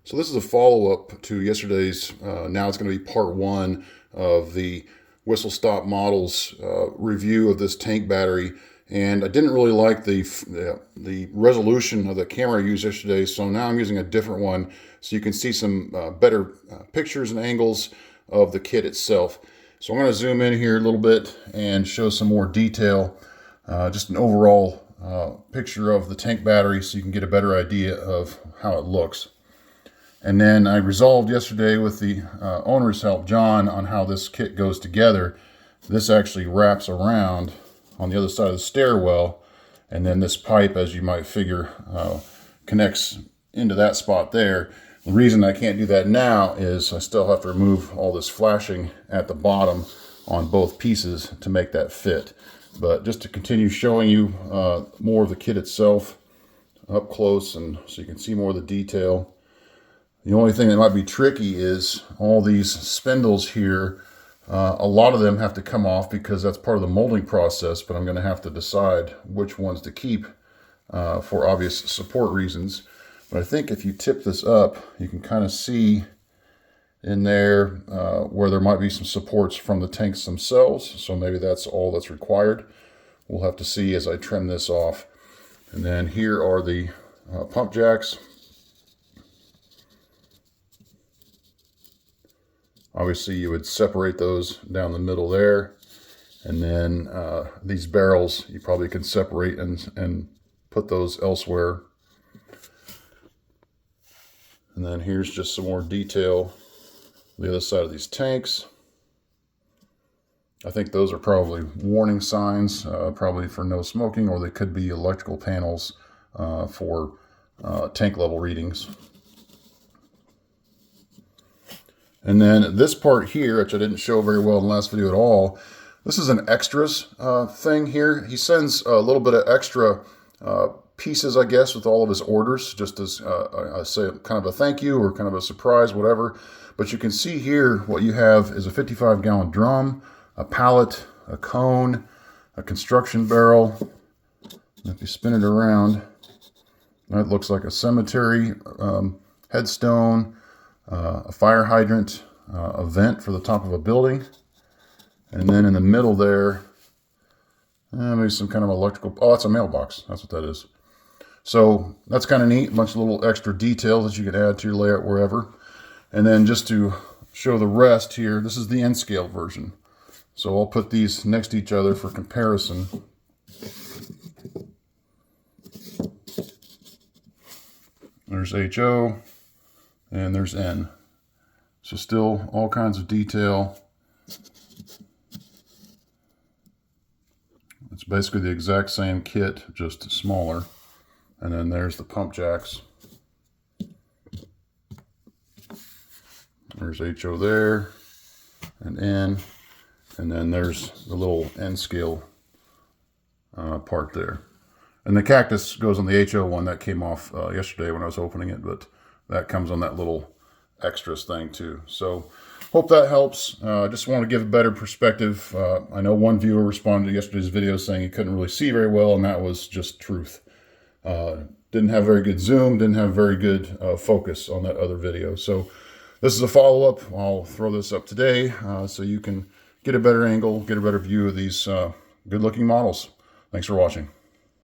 So this is a follow-up to yesterday's, now it's going to be part one of the Whistle Stop Models review of this tank battery. And I didn't really like the resolution of the camera I used yesterday, so now I'm using a different one so you can see some better pictures and angles of the kit itself. So I'm going to zoom in here a little bit and show some more detail, just an overall picture of the tank battery so you can get a better idea of how it looks. And then I resolved yesterday with the owner's help, John, on how this kit goes together. This actually wraps around on the other side of the stairwell, and then this pipe, as you might figure, connects into that spot there. The reason I can't do that now is I still have to remove all this flashing at the bottom on both pieces to make that fit. But just to continue showing you more of the kit itself up close, and so you can see more of the detail. The only thing that might be tricky is all these spindles here. A lot of them have to come off because that's part of the molding process, but I'm going to have to decide which ones to keep for obvious support reasons. But I think if you tip this up, you can kind of see in there where there might be some supports from the tanks themselves. So maybe that's all that's required. We'll have to see as I trim this off. And then here are the pump jacks. Obviously, you would separate those down the middle there. And then these barrels, you probably can separate and put those elsewhere. And then here's just some more detail on the other side of these tanks. I think those are probably warning signs, probably for no smoking, or they could be electrical panels for tank level readings. And then this part here, which I didn't show very well in the last video at all, this is an extras thing here. He sends a little bit of extra pieces, I guess, with all of his orders, just as I say, kind of a thank you or kind of a surprise, whatever. But you can see here what you have is a 55-gallon drum, a pallet, a cone, a construction barrel. And if you spin it around, that looks like a cemetery headstone, a fire hydrant, a vent for the top of a building, and then in the middle there, maybe some kind of electrical, oh, that's a mailbox, that's what that is. So that's kind of neat, a bunch of little extra details that you can add to your layout wherever. And then just to show the rest here, this is the N scale version. So I'll put these next to each other for comparison. There's HO. And there's N. So still all kinds of detail. It's basically the exact same kit, just smaller. And then there's the pump jacks. There's HO there, and N. And then there's the little N scale part there. And the cactus goes on the HO one that came off yesterday when I was opening it, but that comes on that little extras thing too. So hope that helps. I just want to give a better perspective. I know one viewer responded to yesterday's video saying he couldn't really see very well, and that was just truth. Didn't have very good zoom, didn't have very good focus on that other video. So this is a follow-up. I'll throw this up today so you can get a better angle, get a better view of these good-looking models. Thanks for watching.